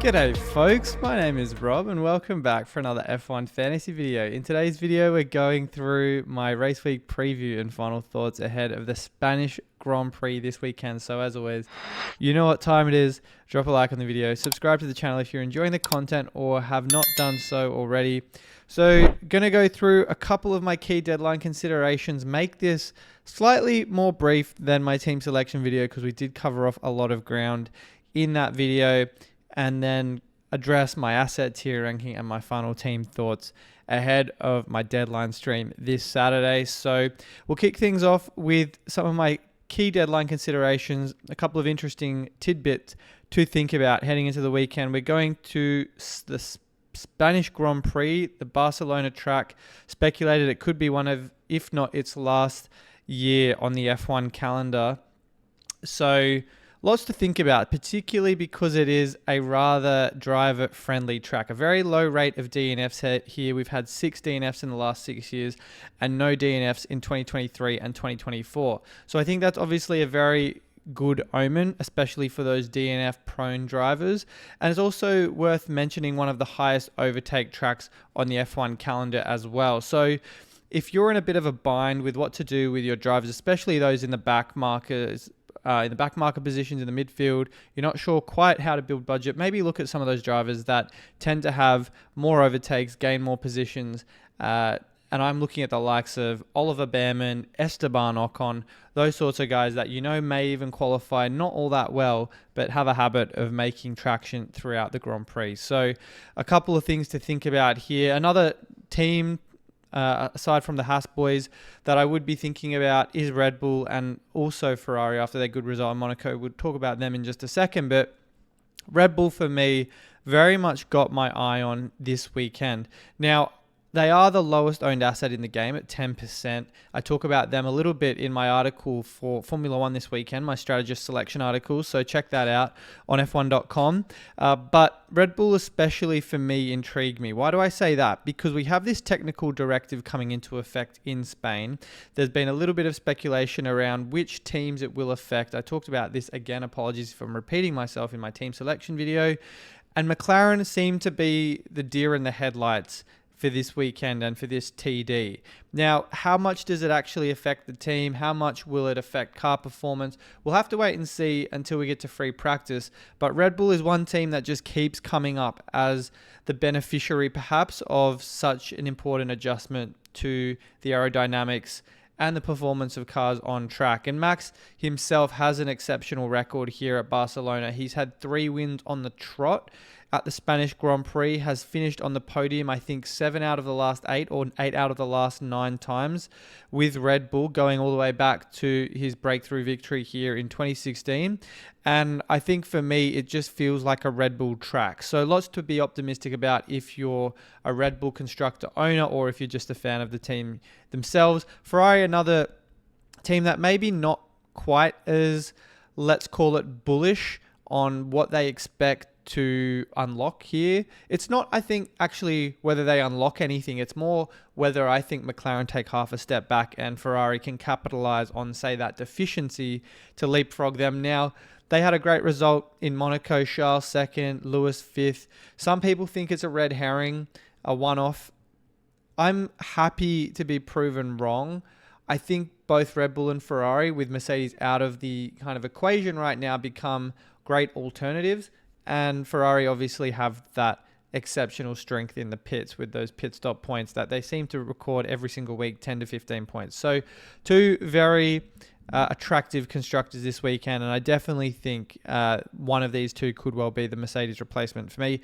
G'day folks, my name is Rob and welcome back for another F1 fantasy video. In today's video we're going through my race week preview and final thoughts ahead of the Spanish Grand Prix this weekend. So as always, you know what time it is, drop a like on the video, subscribe to the channel if you're enjoying the content or have not done so already. So gonna go through a couple of my key deadline considerations, make this slightly more brief than my team selection video because we did cover off a lot of ground in that video, and then address my asset tier ranking and my final team thoughts ahead of my deadline stream this Saturday. So we'll kick things off with some of my key deadline considerations, a couple of interesting tidbits to think about heading into the weekend. We're going to the Spanish Grand Prix, the Barcelona track. Speculated it could be one of, if not its last year on the F1 calendar. So lots to think about, particularly because it is a rather driver-friendly track. A very low rate of DNFs here. We've had 6 DNFs in the last 6 years and no DNFs in 2023 and 2024. So I think that's obviously a very good omen, especially for those DNF-prone drivers. And it's also worth mentioning one of the highest overtake tracks on the F1 calendar as well. So if you're in a bit of a bind with what to do with your drivers, especially those in the back markers, in the back marker positions in the midfield, you're not sure quite how to build budget, maybe look at some of those drivers that tend to have more overtakes, gain more positions, and I'm looking at the likes of Oliver Bearman, Esteban Ocon, those sorts of guys that you know may even qualify not all that well, but have a habit of making traction throughout the Grand Prix. So a couple of things to think about here. Another team aside from the Haas boys that I would be thinking about is Red Bull and also Ferrari after their good result in Monaco. We'll talk about them in just a second, but Red Bull for me very much got my eye on this weekend. Now, they are the lowest owned asset in the game at 10%. I talk about them a little bit in my article for Formula One this weekend, my strategist selection article, so check that out on f1.com. But Red Bull especially for me intrigued me. Why do I say that? Because we have this technical directive coming into effect in Spain. There's been a little bit of speculation around which teams it will affect. I talked about this again, apologies if I'm repeating myself in my team selection video. And McLaren seem to be the deer in the headlights for this weekend and for this TD. Now, how much does it actually affect the team? How much will it affect car performance? We'll have to wait and see until we get to free practice. But Red Bull is one team that just keeps coming up as the beneficiary, perhaps, of such an important adjustment to the aerodynamics and the performance of cars on track. And Max himself has an exceptional record here at Barcelona. He's had 3 wins on the trot at the Spanish Grand Prix, has finished on the podium, I think 7 out of the last 8 or 8 out of the last 9 times with Red Bull, going all the way back to his breakthrough victory here in 2016. And I think for me, it just feels like a Red Bull track. So lots to be optimistic about if you're a Red Bull constructor owner or if you're just a fan of the team themselves. Ferrari, another team that maybe not quite as, let's call it, bullish on what they expect to unlock here. It's not, I think, actually whether they unlock anything. It's more whether I think McLaren take half a step back and Ferrari can capitalize on, say, that deficiency to leapfrog them. Now, they had a great result in Monaco, Charles 2nd, Lewis 5th. Some people think it's a red herring, a one-off. I'm happy to be proven wrong. I think both Red Bull and Ferrari, with Mercedes out of the kind of equation right now, become great alternatives. And Ferrari obviously have that exceptional strength in the pits with those pit stop points that they seem to record every single week, 10 to 15 points. So 2 very attractive constructors this weekend. And I definitely think one of these 2 could well be the Mercedes replacement for me.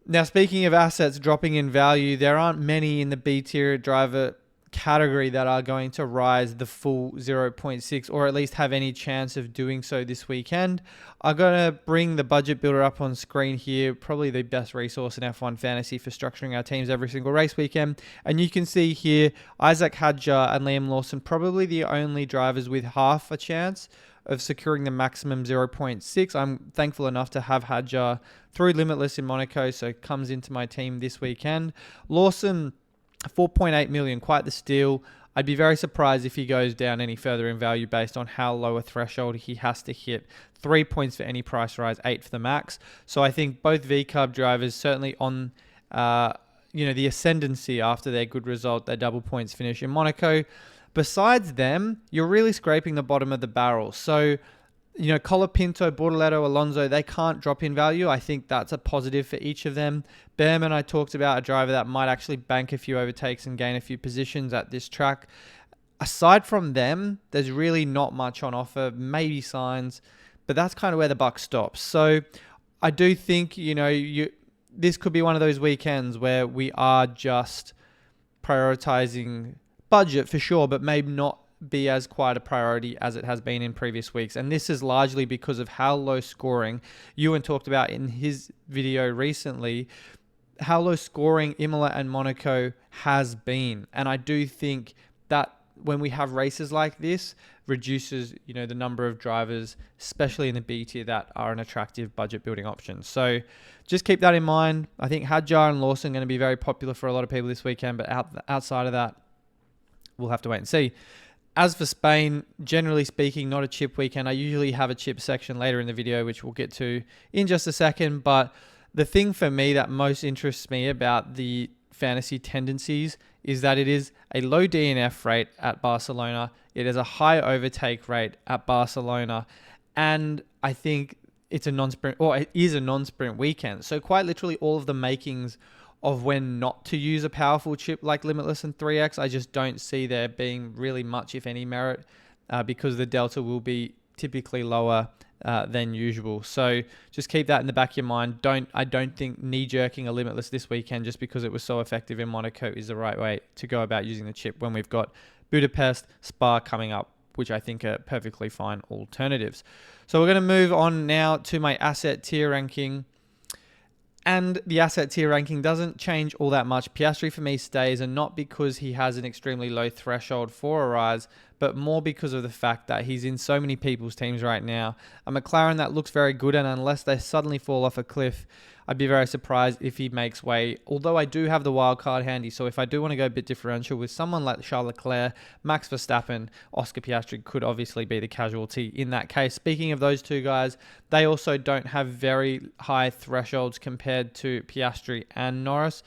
Now, speaking of assets dropping in value, there aren't many in the B tier driver category that are going to rise the full 0.6 or at least have any chance of doing so this weekend. I'm going to bring the budget builder up on screen here, probably the best resource in F1 fantasy for structuring our teams every single race weekend. And you can see here, Isaac Hadjar and Liam Lawson, probably the only drivers with half a chance of securing the maximum 0.6. I'm thankful enough to have Hadjar through Limitless in Monaco, so comes into my team this weekend. Lawson, 4.8 million, quite the steal. I'd be very surprised if he goes down any further in value based on how low a threshold he has to hit. 3 points for any price rise, 8 for the max. So I think both V-Carb drivers certainly on the ascendancy after their good result, their double points finish in Monaco. Besides them, you're really scraping the bottom of the barrel. So, Colapinto, Bortoleto, Alonso, they can't drop in value. I think that's a positive for each of them. Behrman, I talked about, a driver that might actually bank a few overtakes and gain a few positions at this track. Aside from them, there's really not much on offer, maybe Sainz, but that's kind of where the buck stops. So I do think, this could be one of those weekends where we are just prioritizing budget for sure, but maybe not be as quite a priority as it has been in previous weeks. And this is largely because of how low scoring Ewan talked about in his video recently, how low scoring Imola and Monaco has been. And I do think that when we have races like this, reduces, the number of drivers, especially in the B tier, that are an attractive budget building option. So just keep that in mind. I think Hadjar and Lawson are going to be very popular for a lot of people this weekend, but outside of that, we'll have to wait and see. As for Spain, generally speaking, not a chip weekend. I usually have a chip section later in the video, which we'll get to in just a second. But the thing for me that most interests me about the fantasy tendencies is that it is a low DNF rate at Barcelona. It is a high overtake rate at Barcelona. And I think it is a non-sprint weekend. So quite literally all of the makings of when not to use a powerful chip like Limitless and 3X, I just don't see there being really much, if any, merit because the delta will be typically lower than usual. So just keep that in the back of your mind. I don't think knee-jerking a Limitless this weekend just because it was so effective in Monaco is the right way to go about using the chip when we've got Budapest, Spa coming up, which I think are perfectly fine alternatives. So we're going to move on now to my asset tier ranking. And the asset tier ranking doesn't change all that much. Piastri for me stays, and not because he has an extremely low threshold for a rise, but more because of the fact that he's in so many people's teams right now. A McLaren that looks very good, and unless they suddenly fall off a cliff, I'd be very surprised if he makes way. Although I do have the wild card handy, so if I do want to go a bit differential with someone like Charles Leclerc, Max Verstappen, Oscar Piastri could obviously be the casualty in that case. Speaking of those two guys, they also don't have very high thresholds compared to Piastri and Norris.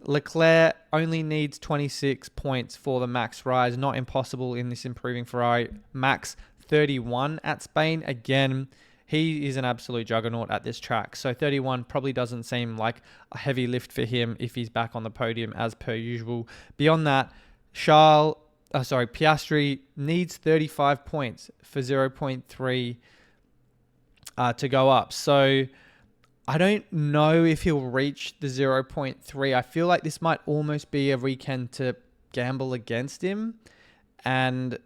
Leclerc only needs 26 points for the max rise. Not impossible in this improving Ferrari. Max 31 at Spain. Again, he is an absolute juggernaut at this track. So 31 probably doesn't seem like a heavy lift for him if he's back on the podium as per usual. Beyond that, Piastri needs 35 points for 0.3 to go up. So I don't know if he'll reach the 0.3. I feel like this might almost be a weekend to gamble against him. And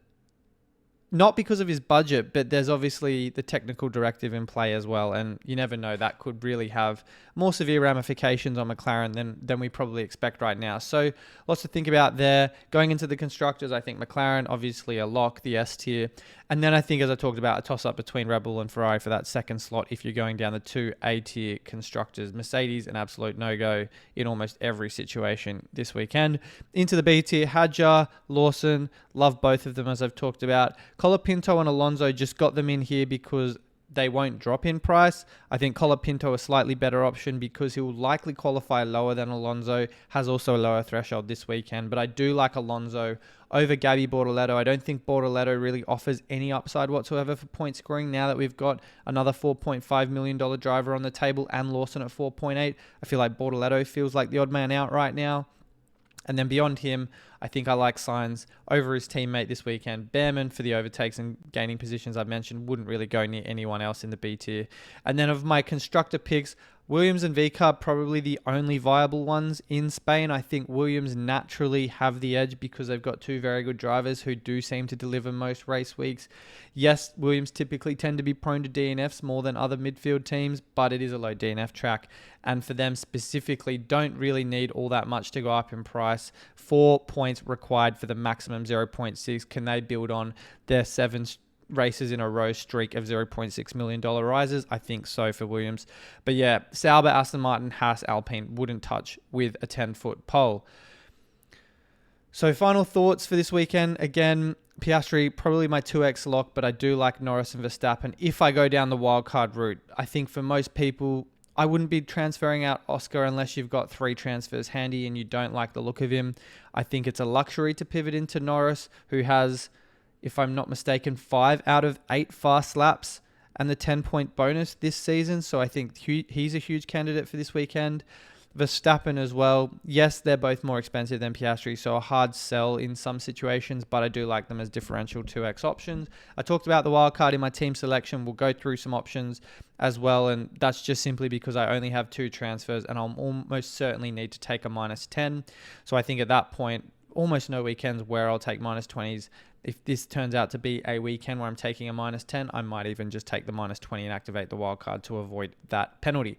not because of his budget, but there's obviously the technical directive in play as well. And you never know, that could really have more severe ramifications on McLaren than we probably expect right now. So lots to think about there. Going into the constructors, I think McLaren, obviously a lock, the S tier. And then I think, as I talked about, a toss-up between Red Bull and Ferrari for that second slot if you're going down the two A-tier constructors. Mercedes, an absolute no-go in almost every situation this weekend. Into the B tier, Hadjar, Lawson, love both of them as I've talked about. Colapinto and Alonso just got them in here because they won't drop in price. I think Colapinto a slightly better option because he will likely qualify lower than Alonso, has also a lower threshold this weekend. But I do like Alonso over Gabby Bortoleto. I don't think Bortoleto really offers any upside whatsoever for point scoring now that we've got another $4.5 million driver on the table and Lawson at 4.8. I feel like Bortoleto feels like the odd man out right now. And then beyond him, I think I like Sainz over his teammate this weekend. Behrman for the overtakes and gaining positions I've mentioned wouldn't really go near anyone else in the B tier. And then of my constructor picks, Williams and VCARB probably the only viable ones in Spain. I think Williams naturally have the edge because they've got two very good drivers who do seem to deliver most race weeks. Yes, Williams typically tend to be prone to DNFs more than other midfield teams, but it is a low DNF track. And for them specifically, don't really need all that much to go up in price. 4 points required for the maximum 0.6. Can they build on their 7 races in a row streak of $0.6 million rises? I think so for Williams. But yeah, Sauber, Aston Martin, Haas, Alpine wouldn't touch with a 10-foot pole. So final thoughts for this weekend. Again, Piastri, probably my 2x lock, but I do like Norris and Verstappen. If I go down the wildcard route, I think for most people, I wouldn't be transferring out Oscar unless you've got 3 transfers handy and you don't like the look of him. I think it's a luxury to pivot into Norris, who has, if I'm not mistaken, 5 out of 8 fast laps and the 10-point bonus this season. So I think he's a huge candidate for this weekend. Verstappen as well. Yes, they're both more expensive than Piastri, so a hard sell in some situations, but I do like them as differential 2x options. I talked about the wildcard in my team selection. We'll go through some options as well, and that's just simply because I only have 2 transfers, and I'll almost certainly need to take a -10. So I think at that point, almost no weekends where I'll take -20s. If this turns out to be a weekend where I'm taking a -10, I might even just take the -20 and activate the wildcard to avoid that penalty.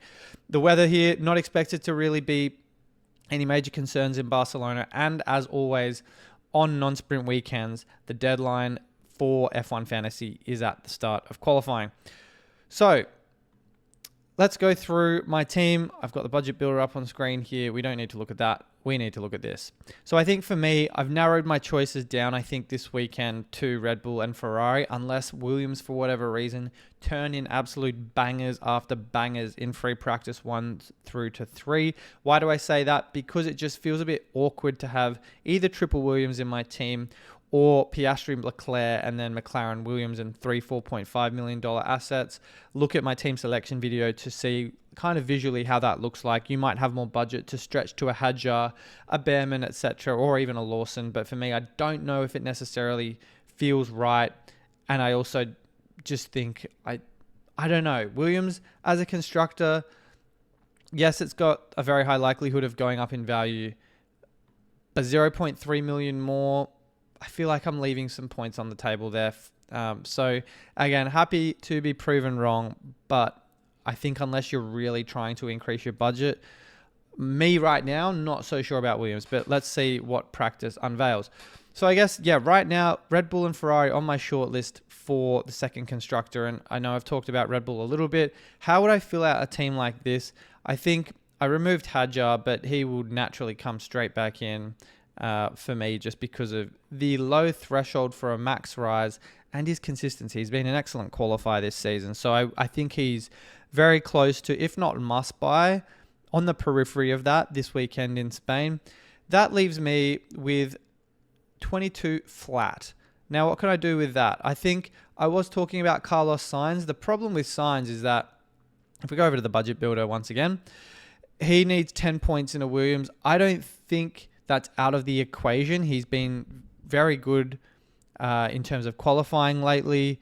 The weather here, not expected to really be any major concerns in Barcelona. And as always, on non-sprint weekends, the deadline for F1 Fantasy is at the start of qualifying. So let's go through my team. I've got the budget builder up on screen here. We don't need to look at that. We need to look at this. So I think for me, I've narrowed my choices down, I think, this weekend to Red Bull and Ferrari, unless Williams, for whatever reason, turn in absolute bangers after bangers in free practice 1 through to 3. Why do I say that? Because it just feels a bit awkward to have either triple Williams in my team or Piastri, Leclerc, and then McLaren, Williams, and 3 $4.5 million assets. Look at my team selection video to see kind of visually how that looks like. You might have more budget to stretch to a Hadjar, a Behrman, etc., or even a Lawson. But for me, I don't know if it necessarily feels right. And I also just think, I don't know. Williams, as a constructor, yes, it's got a very high likelihood of going up in value, but 0.3 million more, I feel like I'm leaving some points on the table there. So again, happy to be proven wrong, but I think unless you're really trying to increase your budget, me right now, not so sure about Williams, but let's see what practice unveils. So I guess, yeah, right now, Red Bull and Ferrari on my short list for the second constructor. And I know I've talked about Red Bull a little bit. How would I fill out a team like this? I think I removed Hadjar, but he would naturally come straight back in for me just because of the low threshold for a max rise and his consistency. He's been an excellent qualifier this season. So I think he's very close to, if not must buy, on the periphery of that this weekend in Spain. That leaves me with 22 flat. Now, what can I do with that? I think I was talking about Carlos Sainz. The problem with Sainz is that if we go over to the budget builder once again, he needs 10 points in a Williams. I don't think that's out of the equation. He's been very good in terms of qualifying lately.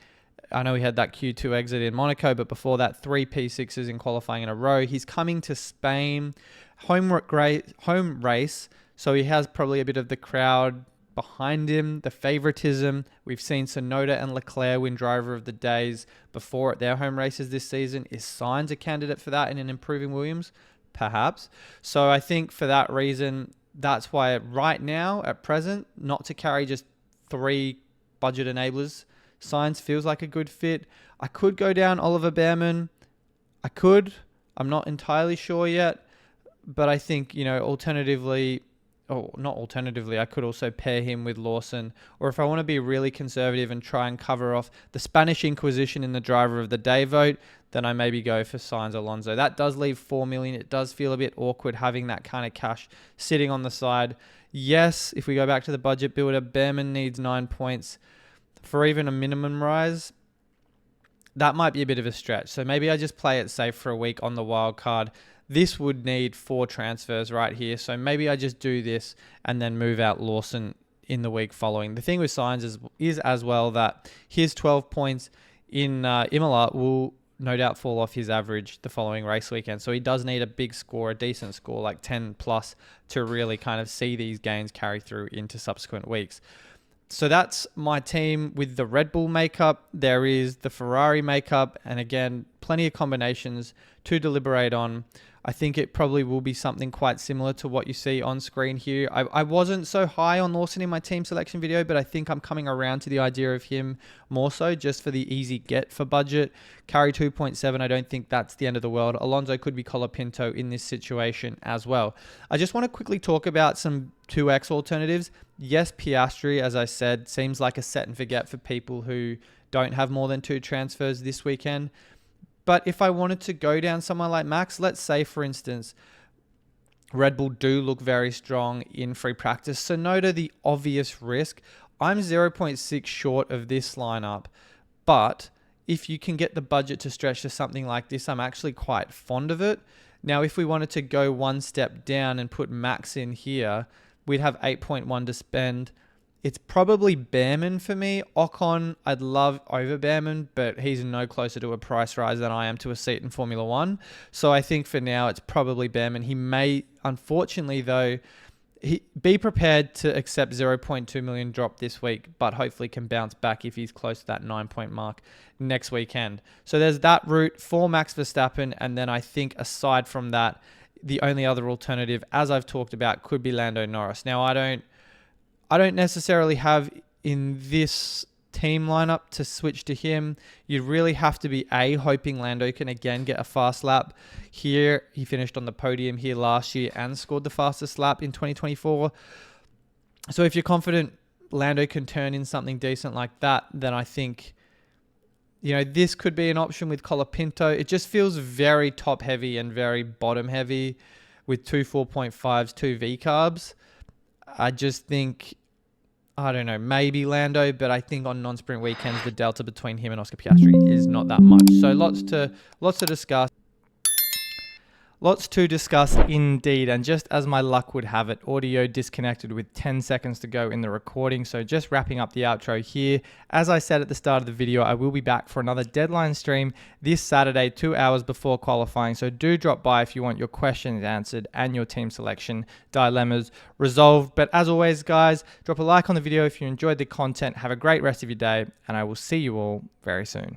I know he had that Q2 exit in Monaco, but before that, 3 P6s in qualifying in a row. He's coming to Spain, home race, so he has probably a bit of the crowd behind him, the favoritism. We've seen Tsunoda and Leclerc win driver of the days before at their home races this season. Is Sainz a candidate for that in an improving Williams? Perhaps. So I think for that reason, that's why right now, at present, not to carry just 3 budget enablers, Sainz feels like a good fit. I could go down Oliver Behrman. I could. I'm not entirely sure yet. But I think, alternatively, I could also pair him with Lawson. Or if I want to be really conservative and try and cover off the Spanish Inquisition in the driver of the day vote, then I maybe go for Sainz Alonso. That does leave 4 million. It does feel a bit awkward having that kind of cash sitting on the side. Yes, if we go back to the budget builder, Behrman needs 9 points for even a minimum rise. That might be a bit of a stretch. So maybe I just play it safe for a week on the wild card. This would need 4 transfers right here. So maybe I just do this and then move out Lawson in the week following. The thing with Sainz is as well that his 12 points in Imola will no doubt fall off his average the following race weekend. So he does need a big score, a decent score, like 10 plus, to really kind of see these gains carry through into subsequent weeks. So that's my team with the Red Bull makeup. There is the Ferrari makeup. And again, plenty of combinations to deliberate on. I think it probably will be something quite similar to what you see on screen here. I wasn't so high on Lawson in my team selection video, but I think I'm coming around to the idea of him more so just for the easy get for budget. Carry 2.7, I don't think that's the end of the world. Alonso could be Colapinto in this situation as well. I just want to quickly talk about some 2x alternatives. Yes, Piastri, as I said, seems like a set and forget for people who don't have more than 2 transfers this weekend. But if I wanted to go down somewhere like Max, let's say, for instance, Red Bull do look very strong in free practice. So Tsunoda, the obvious risk. I'm 0.6 short of this lineup. But if you can get the budget to stretch to something like this, I'm actually quite fond of it. Now, if we wanted to go one step down and put Max in here, we'd have 8.1 to spend. It's probably Behrman for me. Ocon, I'd love over Behrman, but he's no closer to a price rise than I am to a seat in Formula One. So I think for now, it's probably Behrman. He may, unfortunately though, be prepared to accept 0.2 million drop this week, but hopefully can bounce back if he's close to that 9-point mark next weekend. So there's that route for Max Verstappen. And then I think aside from that, the only other alternative, as I've talked about, could be Lando Norris. Now, I don't necessarily have in this team lineup to switch to him. You'd really have to be hoping Lando can again get a fast lap. Here, he finished on the podium here last year and scored the fastest lap in 2024. So if you're confident Lando can turn in something decent like that, then I think, this could be an option with Colapinto. It just feels very top heavy and very bottom heavy with 2 4.5s, 2 V carbs. I just think, I don't know, maybe Lando, but I think on non-sprint weekends, the delta between him and Oscar Piastri is not that much. So lots to discuss. Lots to discuss indeed, and just as my luck would have it, audio disconnected with 10 seconds to go in the recording, so just wrapping up the outro here. As I said at the start of the video, I will be back for another deadline stream this Saturday, 2 hours before qualifying, so do drop by if you want your questions answered and your team selection dilemmas resolved. But as always, guys, drop a like on the video if you enjoyed the content. Have a great rest of your day, and I will see you all very soon.